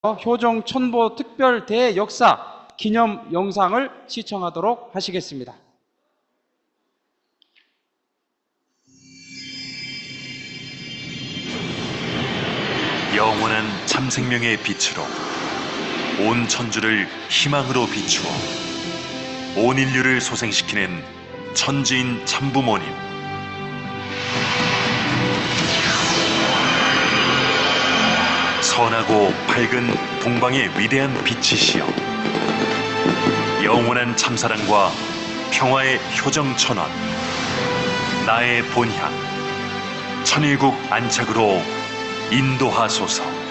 효정 천보 특별 대역사 기념 영상을 시청하도록 하시겠습니다. 영원한 참생명의 빛으로 온 천주를 희망으로 비추어 온 인류를 소생시키는 천지인 참부모님, 선하고 밝은 동방의 위대한 빛이시여, 영원한 참사랑과 평화의 효정천원, 나의 본향 천일국 안착으로 인도하소서.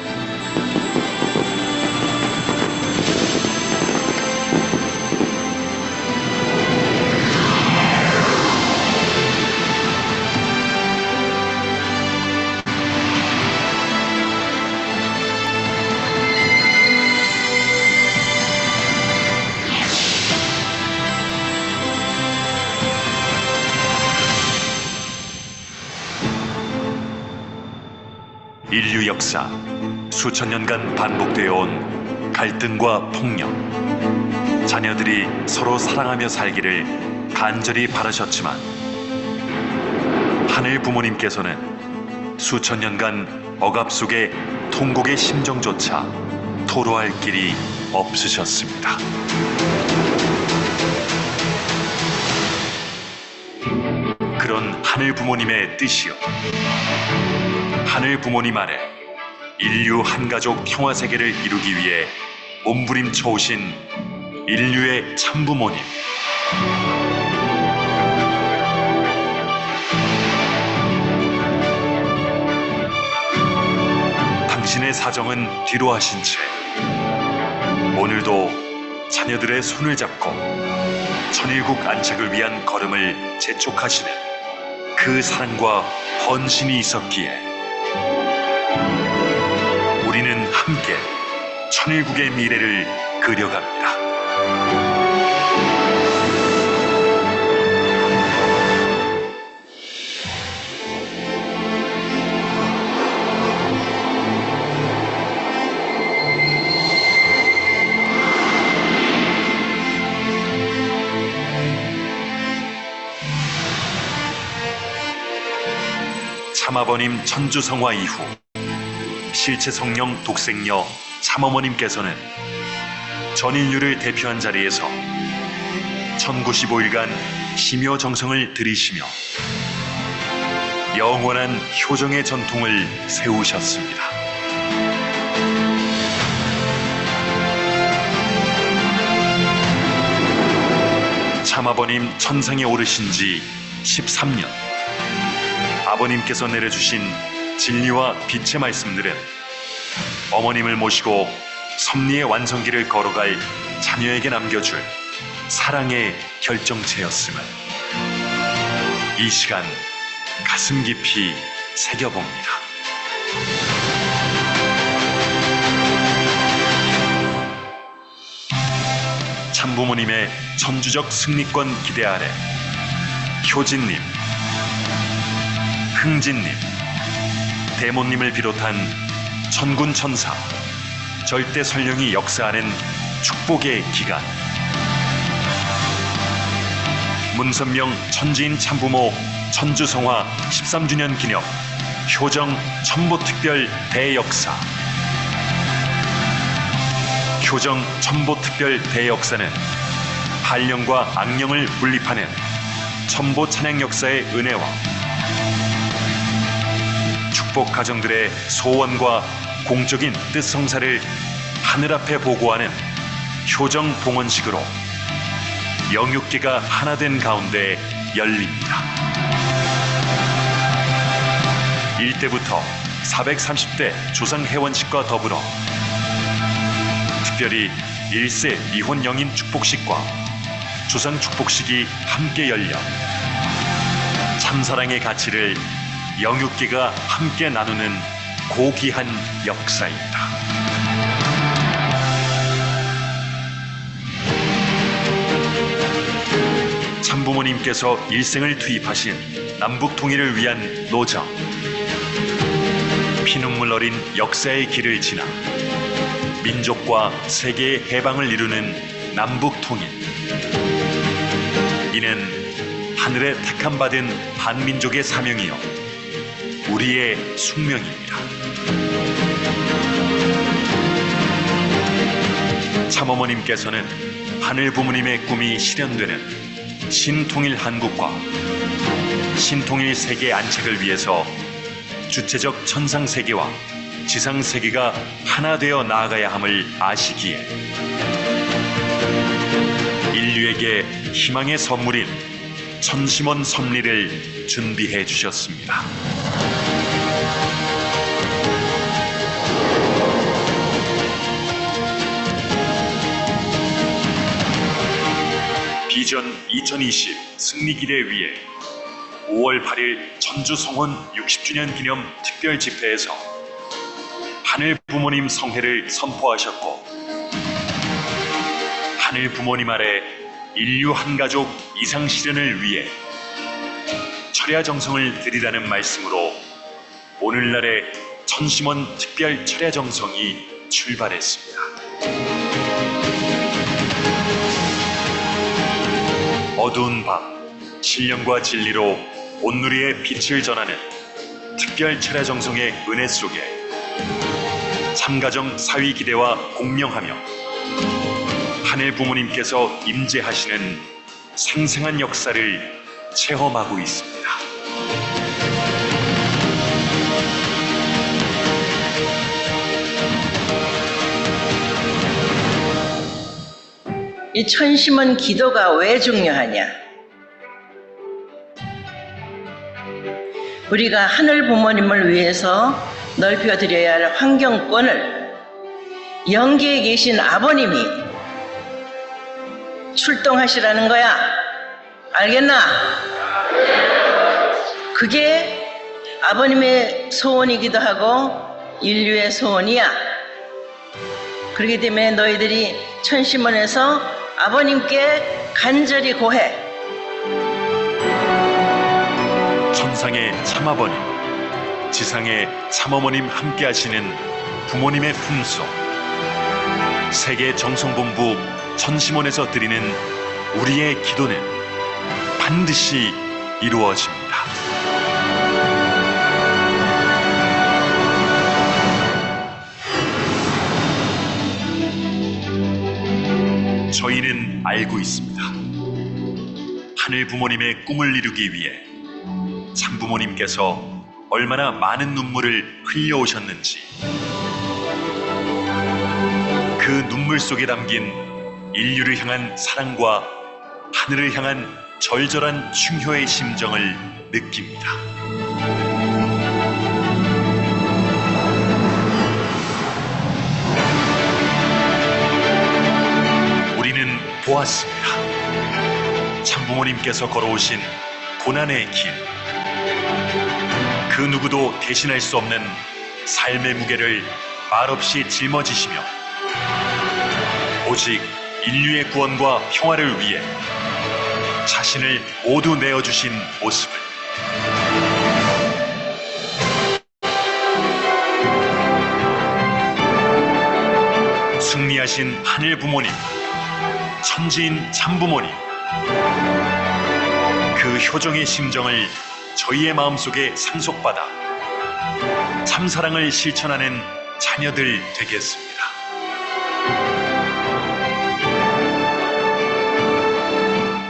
인류 역사 수천 년간 반복되어 온 갈등과 폭력, 자녀들이 서로 사랑하며 살기를 간절히 바라셨지만 하늘 부모님께서는 수천 년간 억압 속의 통곡의 심정조차 토로할 길이 없으셨습니다. 그런 하늘 부모님의 뜻이요, 하늘 부모님 아래 인류 한가족 평화세계를 이루기 위해 몸부림쳐 오신 인류의 참부모님, 당신의 사정은 뒤로 하신 채 오늘도 자녀들의 손을 잡고 천일국 안착을 위한 걸음을 재촉하시는 그 사랑과 헌신이 있었기에 우리는 함께 천일국의 미래를 그려갑니다. 참아버님 천주성화 이후 실체 성령 독생녀 참어머님께서는 전 인류를 대표한 자리에서 1095일간 심요정성을 들이시며 영원한 효정의 전통을 세우셨습니다. 참아버님 천상에 오르신 지 13년, 아버님께서 내려주신 진리와 빛의 말씀들은 어머님을 모시고 섭리의 완성기를 걸어갈 자녀에게 남겨줄 사랑의 결정체였음을 이 시간 가슴 깊이 새겨봅니다. 참부모님의 천주적 승리권 기대 아래 효진님, 흥진님, 대모님을 비롯한 천군 천사, 절대 설령이 역사하는 축복의 기간, 문선명 천지인 참부모 천주성화 13주년 기념 효정 천보특별 대역사. 효정 천보특별 대역사는 한령과 악령을 분립하는 천보 찬양 역사의 은혜와 축복 가정들의 소원과 공적인 뜻 성사를 하늘 앞에 보고하는 효정 봉헌식으로 영육계가 하나 된 가운데 열립니다. 일대부터 430대 조상 회원식과 더불어 특별히 1세 미혼 영인 축복식과 조상 축복식이 함께 열려 참사랑의 가치를 영육계가 함께 나누는 고귀한 역사입니다. 참부모님께서 일생을 투입하신 남북 통일을 위한 노정, 피눈물 어린 역사의 길을 지나 민족과 세계의 해방을 이루는 남북 통일. 이는 하늘에 택함받은 한민족의 사명이요 우리의 숙명입니다. 참어머님께서는 하늘 부모님의 꿈이 실현되는 신통일 한국과 신통일 세계 안착을 위해서 주체적 천상 세계와 지상 세계가 하나 되어 나아가야 함을 아시기에 인류에게 희망의 선물인 천심원 섭리를 준비해 주셨습니다. 비전 2020 승리기대 위해 5월 8일 전주 성원 60주년 기념 특별 집회에서 하늘 부모님 성회를 선포하셨고, 하늘 부모님 아래 인류 한 가족 이상 실현을 위해 철야 정성을 드리라는 말씀으로 오늘날의 천심원 특별 철야 정성이 출발했습니다. 어두운 밤 신령과 진리로 온누리의 빛을 전하는 특별 철야 정성의 은혜 속에 참가정 사위 기대와 공명하며 하늘 부모님께서 임재하시는 생생한 역사를 체험하고 있습니다. 이 천심원 기도가 왜 중요하냐? 우리가 하늘 부모님을 위해서 넓혀드려야 할 환경권을 영계에 계신 아버님이 출동하시라는 거야. 알겠나? 그게 아버님의 소원이기도 하고 인류의 소원이야. 그렇기 때문에 너희들이 천심원에서 아버님께 간절히 고해. 천상의 참아버님, 지상의 참어머님 함께 하시는 부모님의 품속, 세계 정성본부 천심원에서 드리는 우리의 기도는 반드시 이루어집니다. 저희는 알고 있습니다. 하늘 부모님의 꿈을 이루기 위해 참부모님께서 얼마나 많은 눈물을 흘려오셨는지, 그 눈물 속에 담긴 인류를 향한 사랑과 하늘을 향한 절절한 충효의 심정을 느낍니다. 우리는 보았습니다. 참부모님께서 걸어오신 고난의 길, 그 누구도 대신할 수 없는 삶의 무게를 말없이 짊어지시며 오직 인류의 구원과 평화를 위해 자신을 모두 내어주신 모습을 승리하신 하늘 부모님, 천지인 참부모님, 그 효정의 심정을 저희의 마음속에 상속받아 참사랑을 실천하는 자녀들 되겠습니다.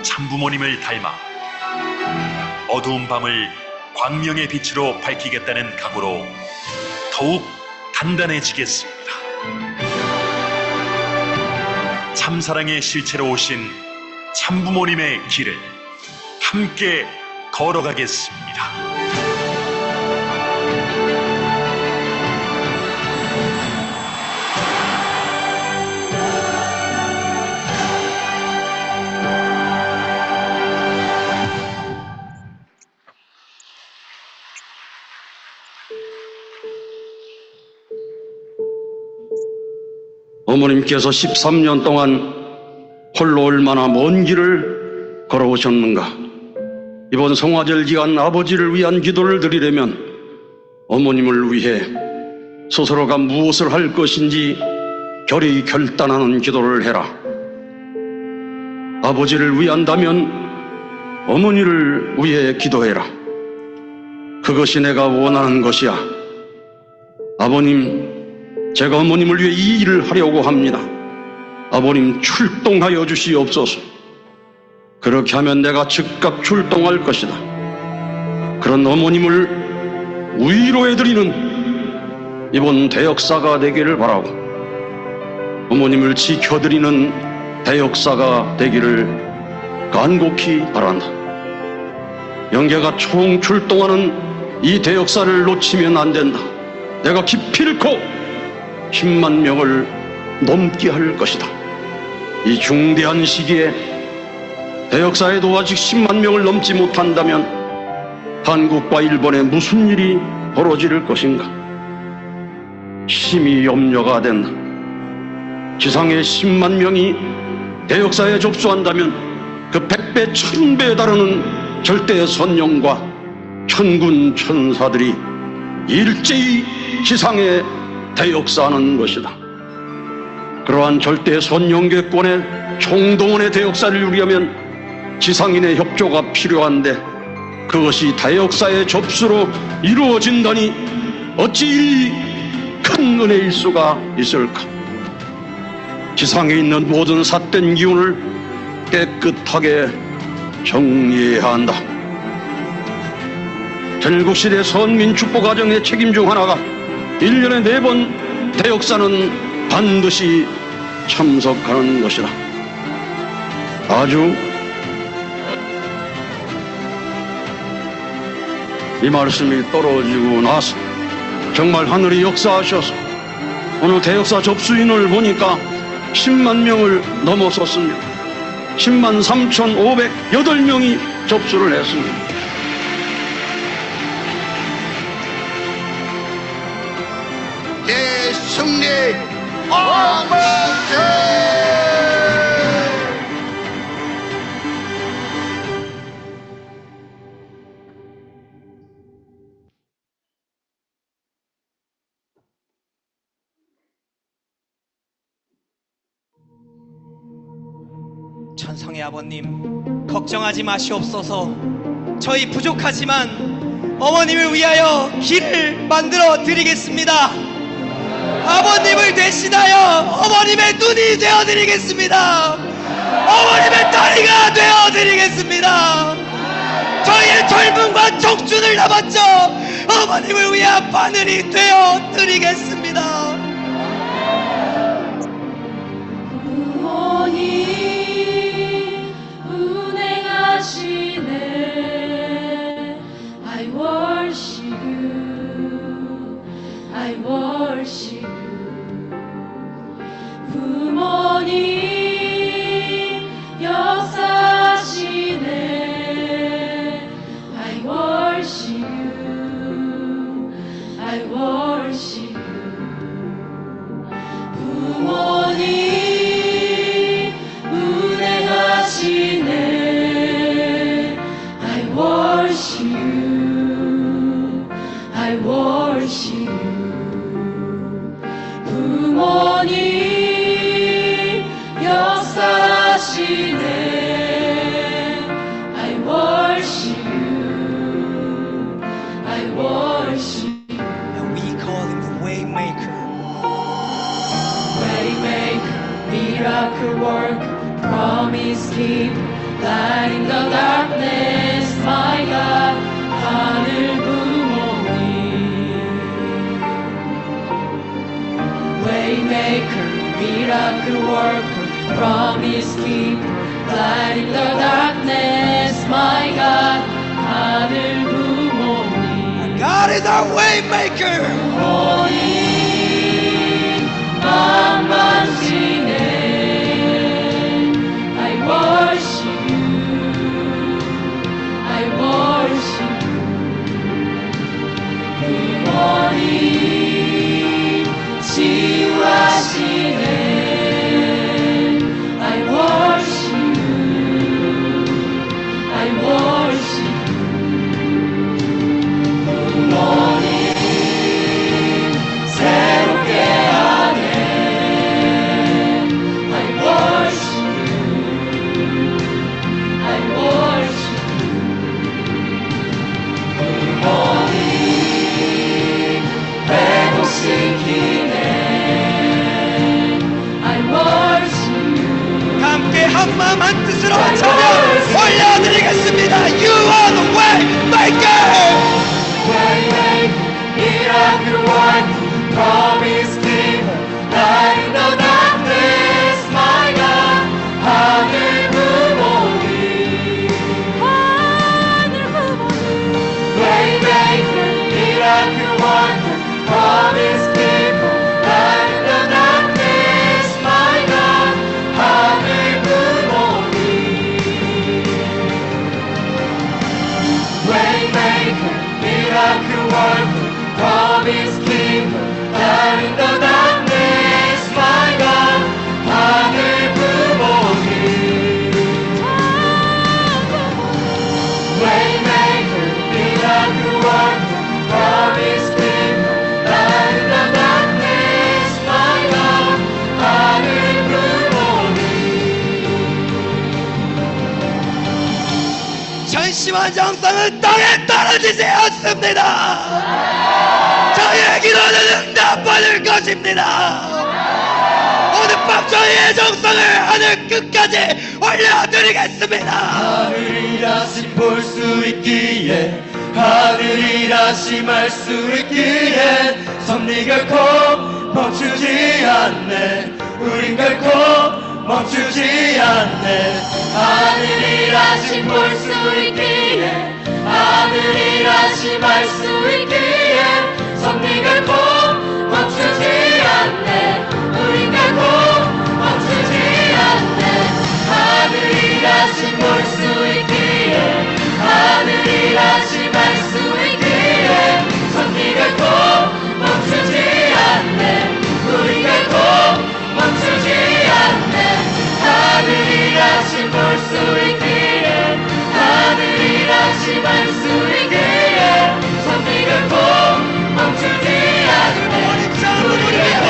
참부모님을 닮아 어두운 밤을 광명의 빛으로 밝히겠다는 각오로 더욱 단단해지겠습니다. 참사랑의 실체로 오신 참부모님의 길을 함께 걸어가겠습니다. 어머님께서 13년 동안 홀로 얼마나 먼 길을 걸어오셨는가. 이번 성화절 기간 아버지를 위한 기도를 드리려면 어머님을 위해 스스로가 무엇을 할 것인지 결의 결단하는 기도를 해라. 아버지를 위한다면 어머니를 위해 기도해라. 그것이 내가 원하는 것이야. 아버님, 제가 어머님을 위해 이 일을 하려고 합니다. 아버님, 출동하여 주시옵소서. 그렇게 하면 내가 즉각 출동할 것이다. 그런 어머님을 위로해드리는 이번 대역사가 되기를 바라고, 어머님을 지켜드리는 대역사가 되기를 간곡히 바란다. 영계가 총 출동하는 이 대역사를 놓치면 안 된다. 내가 기필코 10만 명을 넘게 할 것이다. 이 중대한 시기에 대역사에도 아직 10만 명을 넘지 못한다면 한국과 일본에 무슨 일이 벌어질 것인가? 심히 염려가 된다. 지상에 10만 명이 대역사에 접수한다면 그 100배, 1000배에 달하는 절대 선령과 천군 천사들이 일제히 지상에 대역사하는 것이다. 그러한 절대 선령계권의 총동원의 대역사를 이루려면 지상인의 협조가 필요한데 그것이 대역사의 접수로 이루어진다니 어찌 이 큰 은혜일 수가 있을까? 지상에 있는 모든 삿된 기운을 깨끗하게 정리해야 한다. 전국시대 선민축복 과정의 책임 중 하나가 1년에 4번 대역사는 반드시 참석하는 것이다. 아주 이 말씀이 떨어지고 나서 정말 하늘이 역사하셔서 오늘 대역사 접수인을 보니까 10만 명을 넘어섰습니다. 10만 3,508명이 접수를 했습니다. 대승리 만세! 천상의 아버님, 걱정하지 마시옵소서. 저희 부족하지만 어머님을 위하여 길을 만들어 드리겠습니다. 아버님을 대신하여 어머님의 눈이 되어 드리겠습니다. 어머님의 다리가 되어 드리겠습니다. 저희의 젊음과 청춘을 남았죠. 어머님을 위한 바늘이 되어 드리겠습니다. I worship you, I worship you. 부모님 역사하시네. I worship you, I worship you. 부모님 운행하시네. I worship you, I worship you. 부모님 역사하시네. I worship you, I worship you. And we call him the Waymaker. Waymaker, miracle worker, promise keeper, light in the darkness, my God, 하늘 부모님. Waymaker, miracle worker, promise keeper, light in the darkness, my God, 하늘 부모님. God is our Waymaker. 부모님 만만시네. I worship you, I worship you. 부모님 치유하시네. I worship you, I worship you. 부모님 새롭게 하네. 한마음 한뜻으로 찬양 올려드리겠습니다. You are the way maker. Miracle working, promise keeper, light in the darkness, my God. 하늘 부모님, Waymaker, miracle worker, promise keeper, light in the darkness, my God. 하늘 부모님, Waymaker, miracle worker, promise keeper, light in the darkness, my God. 하늘 부모님, Waymaker, miracle worker, promise keeper, light in the darkness, my God. 하늘 부모님. 전심한 정성은 땅에 떨어지지 않습니다. 저희의 기도는 응답받을 것입니다. 오늘 밤 저희의 정성을 하늘 끝까지 올려드리겠습니다. 하늘이라심 볼 수 있기에, 하늘이라심 알 수 있기에, 섭리 결코 멈추지 않네. 우린 결코 멈추지 않네. 하늘이라심 볼 수 있기에, 하늘이라심 알 수 있기에, 섭리 결코 멈추지 않네. 우린 결코 멈추지 않네. 하늘이라심 볼 수 있기에, 하늘이라심 알 수 있기에, 섭리 결코 멈추지 않네. 우린 결코 멈추지 않네. 하늘이라심 볼 수 있기에, 하늘이라심 알 수 있기에, 섭리 결코 멈추지 않네. 우린 결코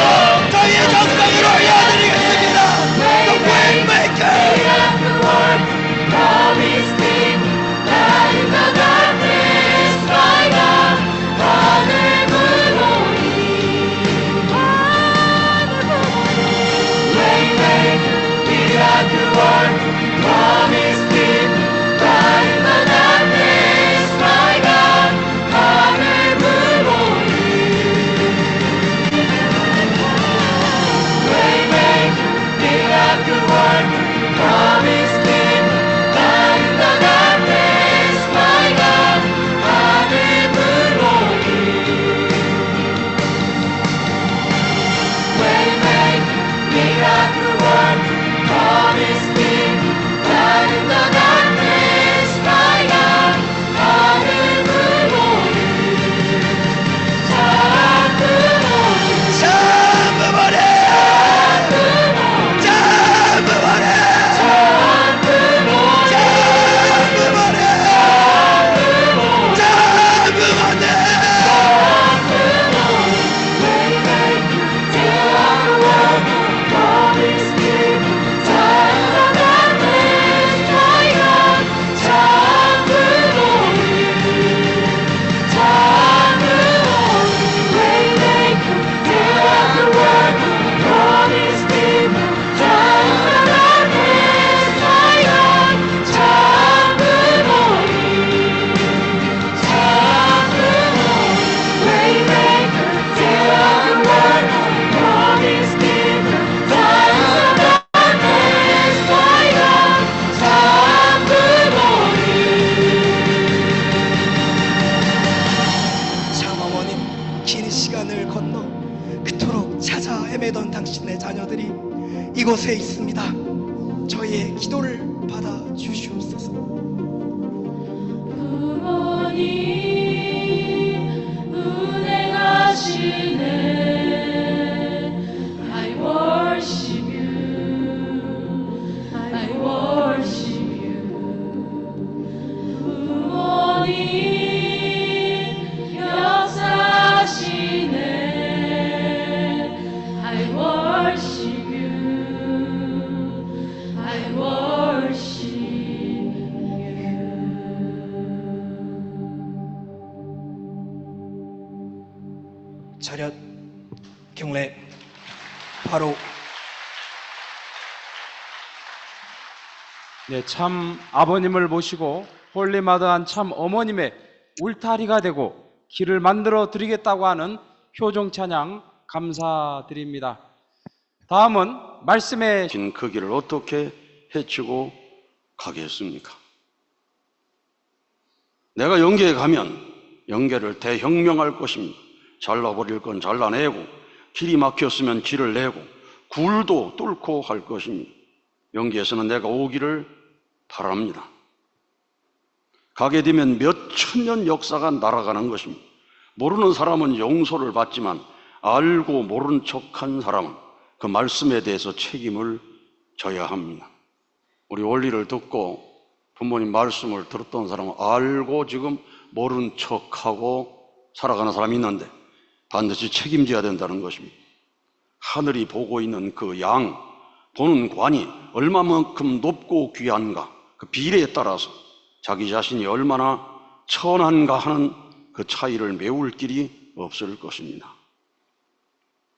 저희의 정성을 올려드리겠습니다. The way maker. miracle working, promise keeper, light in the darkness, my God. 하늘 부모님, Waymaker, miracle working, promise keeper, light in the darkness, my God. 하늘 부모님, Waymaker, miracle working, promise keeper, light in the darkness, my God. 하늘 부모님, Waymaker, miracle working, promise keeper, light in the darkness, my God. 하늘 부모님, 참 부모님, 참으머리. 참으머리. 참 부모님, 참으머리. 참으머리. 참 어머님, 긴 시간을 건너 그토록 찾아 헤매던 당신의 자녀들이 이곳에 있습니다. 저희의 기도를 받아 주시옵소서. 부모님 은행하시네. I worship you, I worship you. 부모님 역사하시네. I worship you, I worship you. 차렷 네, 참 아버님을 모시고 홀리마다한 참 어머님의 울타리가 되고 길을 만들어 드리겠다고 하는 효종 찬양 감사드립니다. 다음은 말씀의 그 길을 어떻게 헤치고 가겠습니까? 내가 영계에 가면 영계를 대혁명할 것입니다. 잘라버릴 건 잘라내고, 길이 막혔으면 길을 내고, 굴도 뚫고 할 것입니다. 영계에서는 내가 오기를 바랍니다. 가게 되면 몇 천년 역사가 날아가는 것입니다. 모르는 사람은 용서를 받지만 알고 모른 척한 사람은 그 말씀에 대해서 책임을 져야 합니다. 우리 원리를 듣고 부모님 말씀을 들었던 사람은 알고 지금 모른 척하고 살아가는 사람이 있는데 반드시 책임져야 된다는 것입니다. 하늘이 보고 있는 그 양, 보는 관이 얼마만큼 높고 귀한가, 그 비례에 따라서 자기 자신이 얼마나 천한가 하는 그 차이를 메울 길이 없을 것입니다.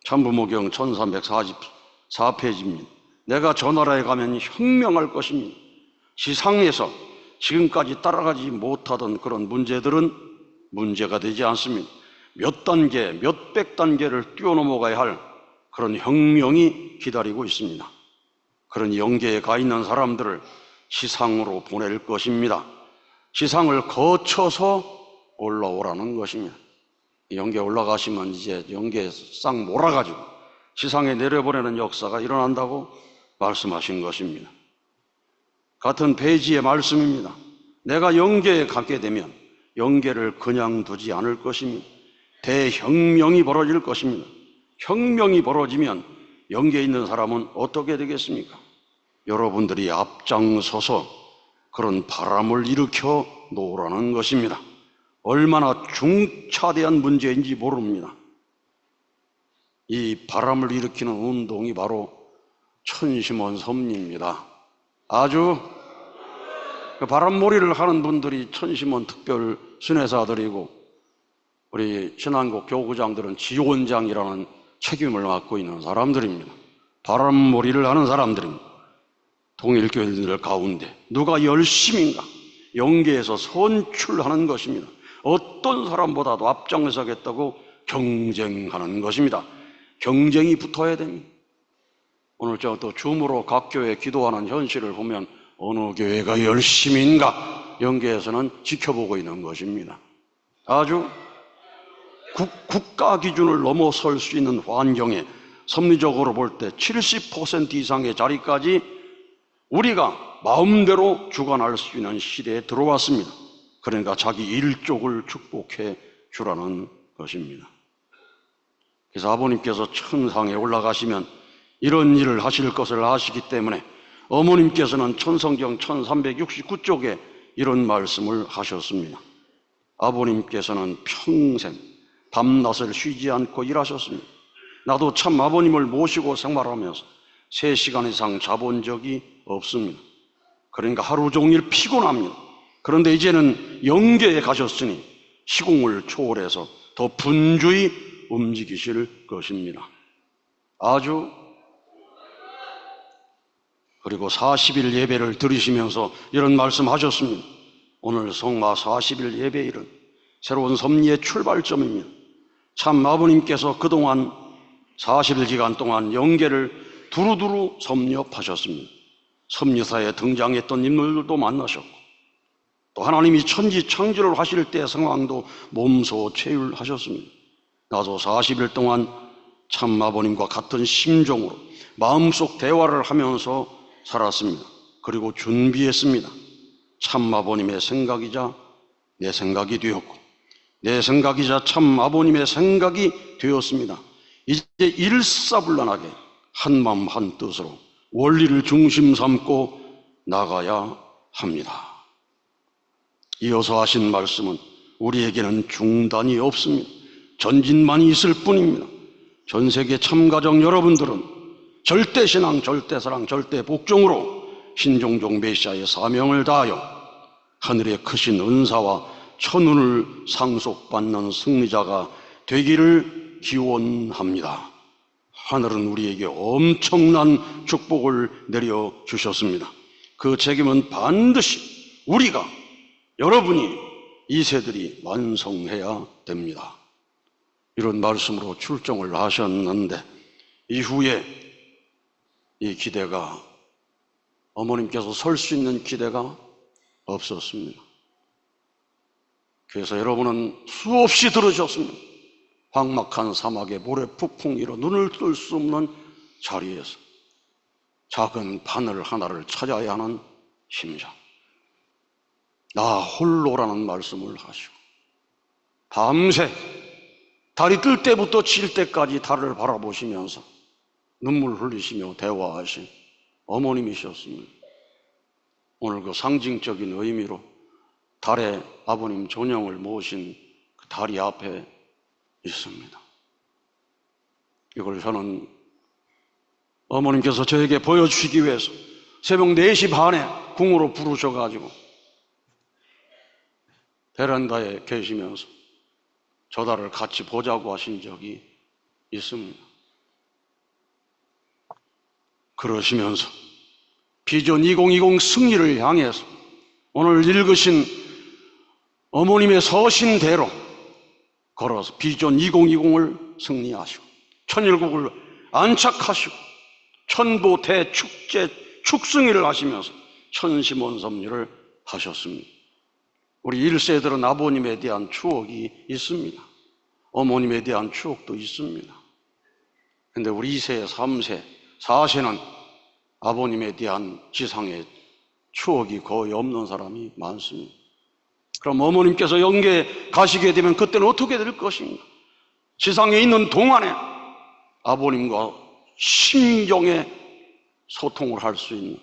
참부모경 1344페이지입니다. 내가 저 나라에 가면 혁명할 것입니다. 지상에서 지금까지 따라가지 못하던 그런 문제들은 문제가 되지 않습니다. 몇 단계, 몇백 단계를 뛰어넘어가야 할 그런 혁명이 기다리고 있습니다. 그런 영계에 가 있는 사람들을 지상으로 보낼 것입니다. 지상을 거쳐서 올라오라는 것입니다. 영계에 올라가시면 이제 영계에 싹 몰아가지고 지상에 내려보내는 역사가 일어난다고 말씀하신 것입니다. 같은 페이지의 말씀입니다. 내가 영계에 가게 되면 영계를 그냥 두지 않을 것입니다. 대혁명이 벌어질 것입니다. 혁명이 벌어지면 영계에 있는 사람은 어떻게 되겠습니까? 여러분들이 앞장서서 그런 바람을 일으켜 놓으라는 것입니다. 얼마나 중차대한 문제인지 모릅니다. 이 바람을 일으키는 운동이 바로 천심원 섭리입니다. 아주 그 바람몰이를 하는 분들이 천심원 특별 순회사들이고, 우리 신안국 교구장들은 지원장이라는 책임을 맡고 있는 사람들입니다. 바람몰이를 하는 사람들입니다. 동일교회들 가운데 누가 열심인가 영계에서 선출하는 것입니다. 어떤 사람보다도 앞장서겠다고 경쟁하는 것입니다. 경쟁이 붙어야 됩니다. 오늘 저 또 줌으로 각 교회 기도하는 현실을 보면 어느 교회가 열심인가 영계에서는 지켜보고 있는 것입니다. 아주 국가 기준을 넘어설 수 있는 환경에 섭리적으로 볼 때 70% 이상의 자리까지 우리가 마음대로 주관할 수 있는 시대에 들어왔습니다. 그러니까 자기 일족을 축복해 주라는 것입니다. 그래서 아버님께서 천상에 올라가시면 이런 일을 하실 것을 아시기 때문에 어머님께서는 천성경 1369쪽에 이런 말씀을 하셨습니다. 아버님께서는 평생 밤낮을 쉬지 않고 일하셨습니다. 나도 참 아버님을 모시고 생활하면서 3시간 이상 자본 적이 없습니다. 그러니까 하루 종일 피곤합니다. 그런데 이제는 영계에 가셨으니 시공을 초월해서 더 분주히 움직이실 것입니다. 아주. 그리고 40일 예배를 드리시면서 이런 말씀하셨습니다. 오늘 성마 40일 예배일은 새로운 섭리의 출발점입니다. 참 아버님께서 그동안 40일 기간 동안 영계를 두루두루 섭렵하셨습니다. 섭리사에 등장했던 인물들도 만나셨고, 또 하나님이 천지 창조를 하실 때 상황도 몸소 체휼하셨습니다. 나도 40일 동안 참 아버님과 같은 심정으로 마음속 대화를 하면서 살았습니다. 그리고 준비했습니다. 참 아버님의 생각이자 내 생각이 되었고, 내 생각이자 참 아버님의 생각이 되었습니다. 이제 일사불란하게 한마음 한뜻으로 원리를 중심 삼고 나가야 합니다. 이어서 하신 말씀은 우리에게는 중단이 없습니다. 전진만이 있을 뿐입니다. 전 세계 참가정 여러분들은 절대신앙, 절대사랑, 절대복종으로 신종종 메시아의 사명을 다하여 하늘의 크신 은사와 천운을 상속받는 승리자가 되기를 기원합니다. 하늘은 우리에게 엄청난 축복을 내려주셨습니다. 그 책임은 반드시 우리가, 여러분이, 이 세들이 완성해야 됩니다. 이런 말씀으로 출정을 하셨는데 이후에 이 기대가, 어머님께서 설 수 있는 기대가 없었습니다. 그래서 여러분은 수없이 들으셨습니다. 황막한 사막의 모래 폭풍이로 눈을 뜰 수 없는 자리에서 작은 바늘 하나를 찾아야 하는 심정, 나 홀로라는 말씀을 하시고 밤새 달이 뜰 때부터 질 때까지 달을 바라보시면서 눈물 흘리시며 대화하신 어머님이셨습니다. 오늘 그 상징적인 의미로 달의 아버님 존영을 모신 그 다리 앞에 있습니다. 이걸 저는 어머님께서 저에게 보여주시기 위해서 새벽 4시 반에 궁으로 부르셔가지고 베란다에 계시면서 저 달을 같이 보자고 하신 적이 있습니다. 그러시면서 비전 2020 승리를 향해서 오늘 읽으신 어머님의 서신대로 걸어서 비전 2020을 승리하시고 천일국을 안착하시고 천보 대축제 축승일을 하시면서 천심원 섭리를 하셨습니다. 우리 1세들은 아버님에 대한 추억이 있습니다. 어머님에 대한 추억도 있습니다. 그런데 우리 2세, 3세, 4세는 아버님에 대한 지상의 추억이 거의 없는 사람이 많습니다. 그럼 어머님께서 영계에 가시게 되면 그때는 어떻게 될 것인가? 지상에 있는 동안에 아버님과 심정의 소통을 할 수 있는,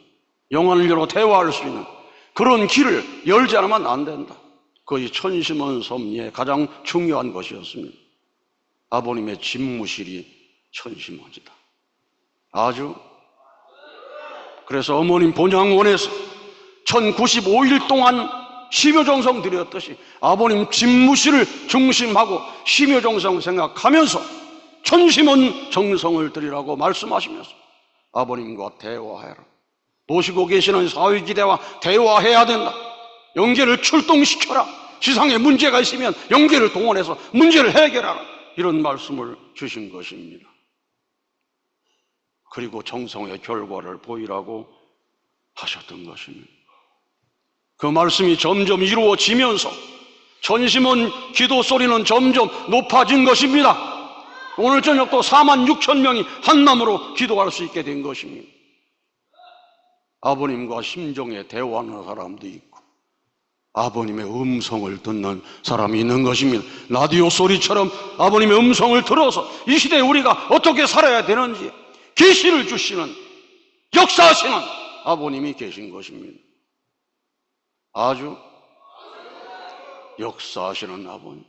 영안을 열어 대화할 수 있는 그런 길을 열지 않으면 안 된다. 그것이 천심원 섭리의 가장 중요한 것이었습니다. 아버님의 집무실이 천심원이다. 아주. 그래서 어머님 본향원에서 1095일 동안 심효정성 드렸듯이 아버님 집무실을 중심하고 심효정성 생각하면서 천심원 정성을 드리라고 말씀하시면서 아버님과 대화해라. 모시고 계시는 사회기대와 대화해야 된다. 영계를 출동시켜라. 지상에 문제가 있으면 영계를 동원해서 문제를 해결하라. 이런 말씀을 주신 것입니다. 그리고 정성의 결과를 보이라고 하셨던 것입니다. 그 말씀이 점점 이루어지면서 전심원 기도 소리는 점점 높아진 것입니다. 오늘 저녁도 46,000명이 한마음으로 기도할 수 있게 된 것입니다. 아버님과 심정에 대화하는 사람도 있고 아버님의 음성을 듣는 사람이 있는 것입니다. 라디오 소리처럼 아버님의 음성을 들어서 이 시대에 우리가 어떻게 살아야 되는지 계시를 주시는, 역사하시는 아버님이 계신 것입니다. 아주 역사하시는 아버님,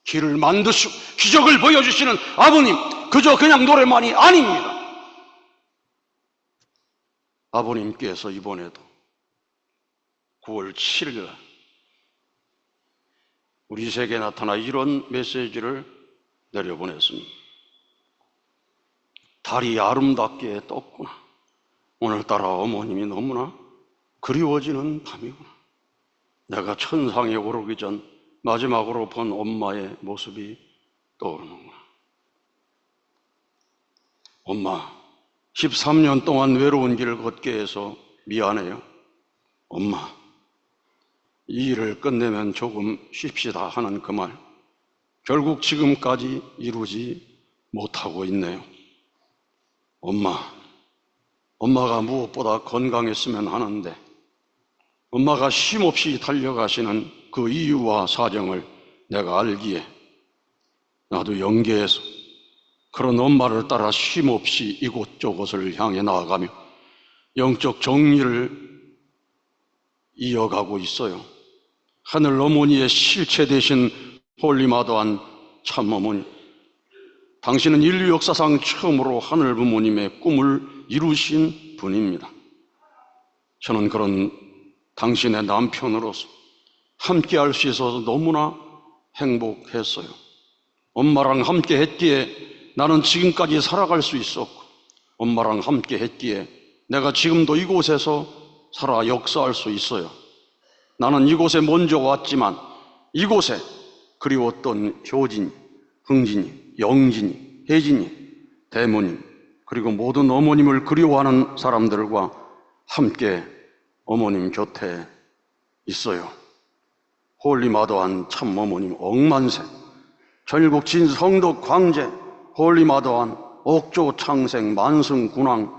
길을 만드시고 기적을 보여주시는 아버님, 그저 그냥 노래만이 아닙니다. 아버님께서 이번에도 9월 7일 날 우리 세계에 나타나 이런 메시지를 내려보냈습니다. 달이 아름답게 떴구나. 오늘따라 어머님이 너무나 그리워지는 밤이구나. 내가 천상에 오르기 전 마지막으로 본 엄마의 모습이 떠오르는구나. 엄마, 13년 동안 외로운 길을 걷게 해서 미안해요. 엄마, 이 일을 끝내면 조금 쉽시다 하는 그 말, 결국 지금까지 이루지 못하고 있네요. 엄마가 무엇보다 건강했으면 하는데 엄마가 쉼없이 달려가시는 그 이유와 사정을 내가 알기에 나도 영계에서 그런 엄마를 따라 쉼없이 이곳저곳을 향해 나아가며 영적 정리를 이어가고 있어요. 하늘 어머니의 실체 되신 홀리마더한 참어머니, 당신은 인류 역사상 처음으로 하늘 부모님의 꿈을 이루신 분입니다. 저는 그런 당신의 남편으로서 함께 할 수 있어서 너무나 행복했어요. 엄마랑 함께 했기에 나는 지금까지 살아갈 수 있었고, 엄마랑 함께 했기에 내가 지금도 이곳에서 살아 역사할 수 있어요. 나는 이곳에 먼저 왔지만 이곳에 그리웠던 효진이, 흥진이, 영진이, 혜진이, 대모님, 그리고 모든 어머님을 그리워하는 사람들과 함께 어머님 곁에 있어요. 홀리마더한 참 어머님 억만세, 전국진 성덕 광재, 홀리마더한 옥조 창생 만승 군왕,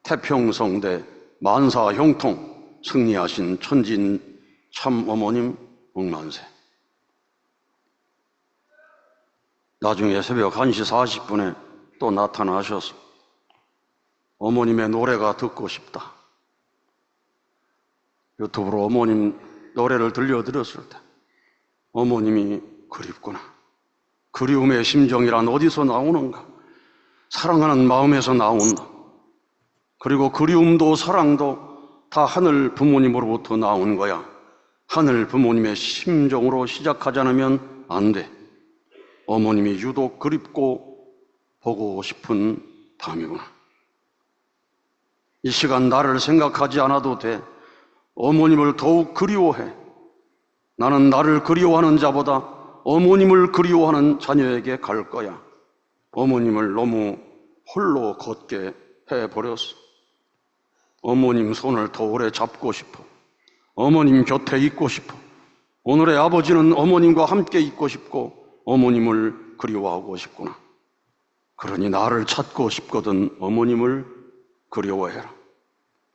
태평성대 만사 형통 승리하신 천진 참 어머님 억만세. 나중에 새벽 1시 40분에 또 나타나셔서 어머님의 노래가 듣고 싶다. 유튜브로 어머님 노래를 들려드렸을 때 어머님이 그립구나. 그리움의 심정이란 어디서 나오는가? 사랑하는 마음에서 나온다. 그리고 그리움도 사랑도 다 하늘 부모님으로부터 나온 거야. 하늘 부모님의 심정으로 시작하지 않으면 안 돼. 어머님이 유독 그립고 보고 싶은 밤이구나. 이 시간 나를 생각하지 않아도 돼. 어머님을 더욱 그리워해. 나는 나를 그리워하는 자보다 어머님을 그리워하는 자녀에게 갈 거야. 어머님을 너무 홀로 걷게 해버렸어. 어머님 손을 더 오래 잡고 싶어. 어머님 곁에 있고 싶어. 오늘의 아버지는 어머님과 함께 있고 싶고 어머님을 그리워하고 싶구나. 그러니 나를 찾고 싶거든 어머님을 그리워해라.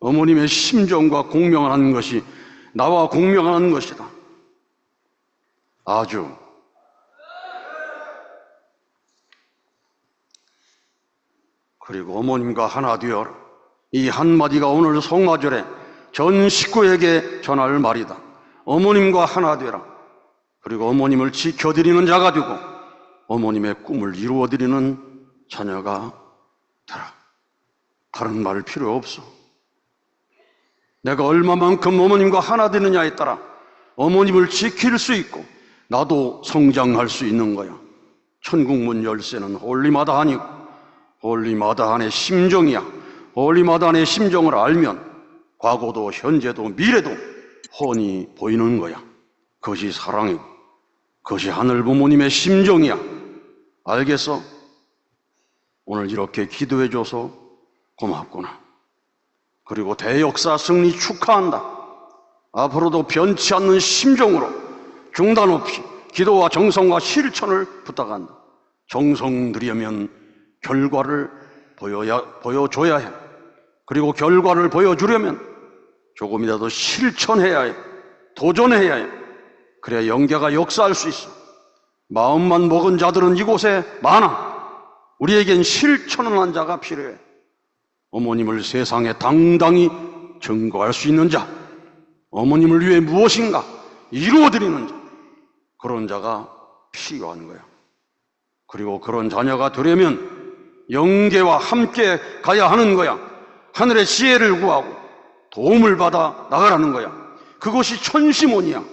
어머님의 심정과 공명하는 것이 나와 공명하는 것이다. 아주 그리고 어머님과 하나 되어라. 이 한마디가 오늘 성화절에 전 식구에게 전할 말이다. 어머님과 하나 되라. 그리고 어머님을 지켜드리는 자가 되고 어머님의 꿈을 이루어드리는 자녀가 되라. 다른 말 필요 없어. 내가 얼마만큼 어머님과 하나 되느냐에 따라 어머님을 지킬 수 있고 나도 성장할 수 있는 거야. 천국문 열쇠는 홀리마다한이고 홀리마다한의 심정이야. 홀리마다한의 심정을 알면 과거도 현재도 미래도 훤히 보이는 거야. 그것이 사랑이고 그것이 하늘 부모님의 심정이야. 알겠어? 오늘 이렇게 기도해줘서 고맙구나. 그리고 대역사 승리 축하한다. 앞으로도 변치 않는 심정으로 중단 없이 기도와 정성과 실천을 부탁한다. 정성 들이면 결과를 보여줘야 해. 그리고 결과를 보여주려면 조금이라도 실천해야 해. 도전해야 해. 그래야 영계가 역사할 수 있어. 마음만 먹은 자들은 이곳에 많아. 우리에겐 실천을 한 자가 필요해. 어머님을 세상에 당당히 증거할 수 있는 자, 어머님을 위해 무엇인가 이루어드리는 자, 그런 자가 필요한 거야. 그리고 그런 자녀가 되려면 영계와 함께 가야 하는 거야. 하늘의 지혜를 구하고 도움을 받아 나가라는 거야. 그것이 천시몬이야.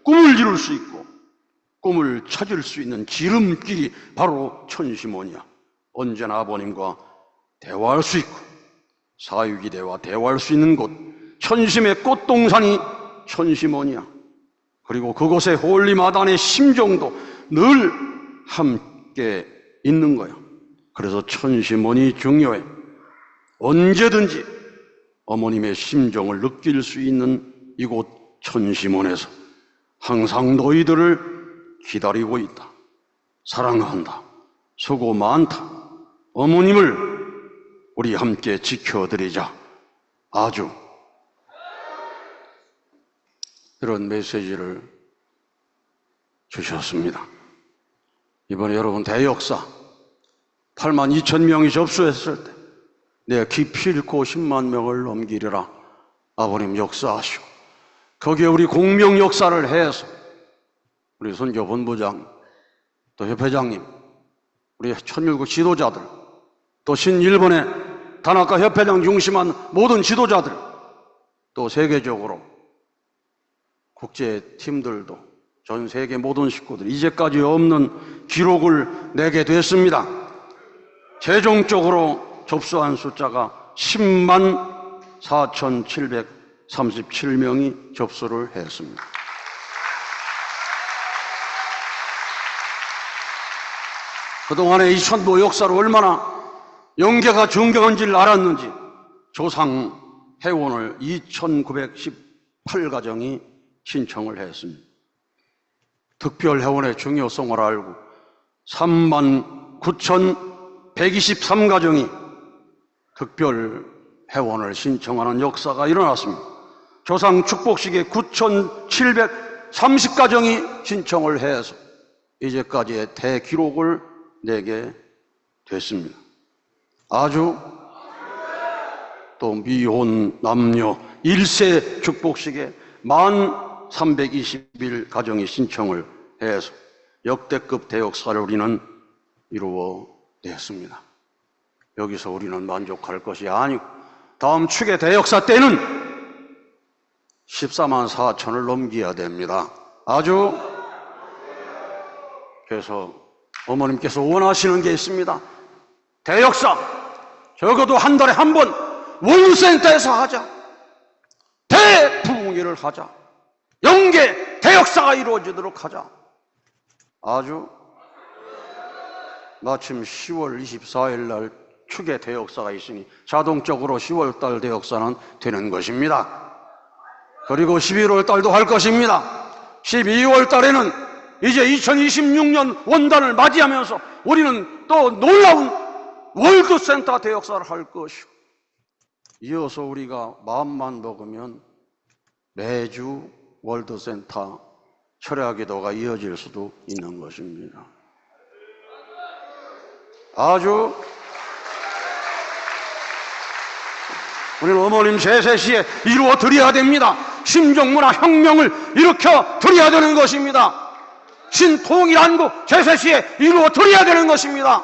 꿈을 이룰 수 있고 꿈을 찾을 수 있는 지름길이 바로 천시몬이야. 언제나 아버님과 대화할 수 있고 사유기대와 대화할 수 있는 곳, 천심의 꽃동산이 천시몬이야. 그리고 그곳에 홀리마다의 심정도 늘 함께 있는 거야. 그래서 천시몬이 중요해. 언제든지 어머님의 심정을 느낄 수 있는 이곳 천시몬에서 항상 너희들을 기다리고 있다. 사랑한다. 수고 많다. 어머님을 우리 함께 지켜드리자. 아주 이런 메시지를 주셨습니다. 이번에 여러분 대역사 8만 2천 명이 접수했을 때 내가 기필코 10만 명을 넘기리라. 아버님 역사하시오. 거기에 우리 공명 역사를 해서 우리 선교본부장 또 협회장님, 우리 천일국 지도자들, 또 신일본의 다나카 협회장 중심한 모든 지도자들, 또 세계적으로 국제팀들도 전 세계 모든 식구들 이제까지 없는 기록을 내게 됐습니다. 최종적으로 접수한 숫자가 10만 37명이 접수를 했습니다. 그동안에 이 천도 역사를 얼마나 영계가 존경한지를 알았는지 조상 회원을 2,918가정이 신청을 했습니다. 특별 회원의 중요성을 알고 39,123가정이 특별 회원을 신청하는 역사가 일어났습니다. 조상 축복식에 9,730가정이 신청을 해서 이제까지의 대기록을 내게 됐습니다. 아주 또 미혼 남녀 1세 축복식에 1321가정이 신청을 해서 역대급 대역사를 우리는 이루어냈습니다. 여기서 우리는 만족할 것이 아니고 다음 축의 대역사 때는 14만 4천을 넘겨야 됩니다. 아주 그래서 어머님께서 원하시는 게 있습니다. 대역사 적어도 한 달에 한 번 월드센터에서 하자. 대부흥회를 하자. 영계 대역사가 이루어지도록 하자. 아주 마침 10월 24일 날 축의 대역사가 있으니 자동적으로 10월 달 대역사는 되는 것입니다. 그리고 11월 달도 할 것입니다. 12월 달에는 이제 2026년 원단을 맞이하면서 우리는 또 놀라운 월드센터 대역사를 할 것이고, 이어서 우리가 마음만 먹으면 매주 월드센터 철야기도가 이어질 수도 있는 것입니다. 아주 우리는 어머님 제세시에 이루어 드려야 됩니다. 심정문화 혁명을 일으켜 드려야 되는 것입니다. 신통일한국 제세시에 이루어 드려야 되는 것입니다.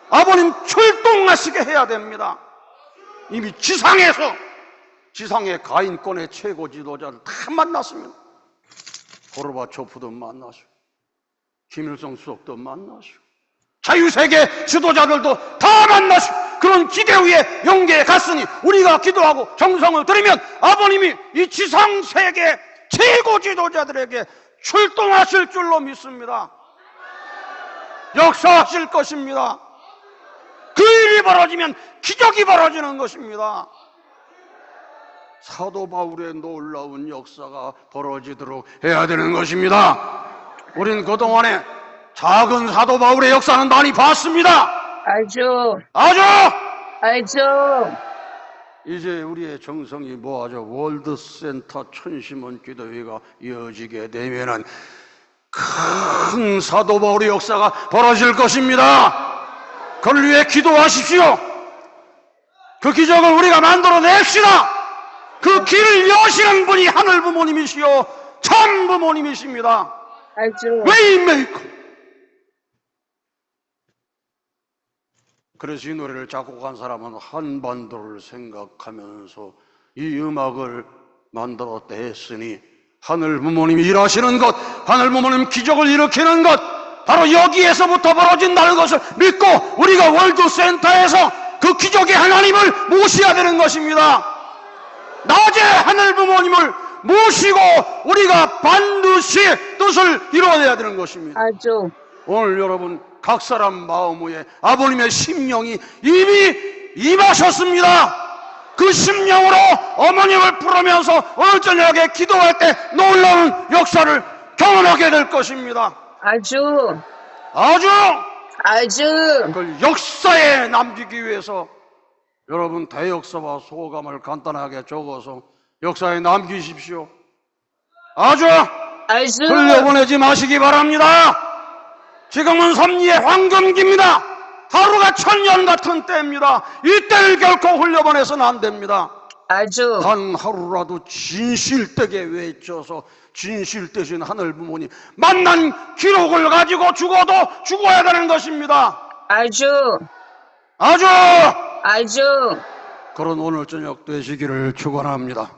아버님 출동하시게 해야 됩니다. 이미 지상의 가인권의 최고 지도자를 다 만났습니다. 고르바초프도 만나시고 김일성 수석도 마시고 자유세계 지도자들도 다 만나시고 그런 기대 위에 영계에 갔으니 우리가 기도하고 정성을 들이면 아버님이 이 지상세계 최고 지도자들에게 출동하실 줄로 믿습니다. 역사하실 것입니다. 그 일이 벌어지면 기적이 벌어지는 것입니다. 사도 바울의 놀라운 역사가 벌어지도록 해야 되는 것입니다. 우린 그동안에 작은 사도 바울의 역사는 많이 봤습니다. 알죠. 이제 우리의 정성이 모아져 월드센터 천심원 기도회가 이어지게 되면은 큰 사도 바울의 역사가 벌어질 것입니다. 그를 위해 기도하십시오. 그 기적을 우리가 만들어냅시다. 그 길을 여시는 분이 하늘 부모님이시요 참 부모님이십니다. 웨이메이커. 그래서 이 노래를 작곡한 사람은 한반도를 생각하면서 이 음악을 만들어냈으니 하늘 부모님이 일하시는 것, 하늘 부모님 기적을 일으키는 것 바로 여기에서부터 벌어진다는 것을 믿고 우리가 월드센터에서 그 기적의 하나님을 모셔야 되는 것입니다. 낮에 하늘 부모님을 모시고 우리가 반드시 뜻을 이루어내야 되는 것입니다. 오늘 여러분 각 사람 마음 위에 아버님의 심령이 이미 임하셨습니다. 그 심령으로 어머님을 부르면서 오늘 저녁에 기도할 때 놀라운 역사를 경험하게 될 것입니다. 아주 그걸 역사에 남기기 위해서 여러분 대역사와 소감을 간단하게 적어서 역사에 남기십시오. 아주 흘려보내지 마시기 바랍니다. 지금은 섭리의 황금기입니다. 하루가 천년 같은 때입니다. 이때를 결코 흘려보내서는 안 됩니다. 단 하루라도 진실되게 외쳐서 진실 되신 하늘 부모님 만난 기록을 가지고 죽어도 죽어야 되는 것입니다. 아주 그런 오늘 저녁 되시기를 축원합니다.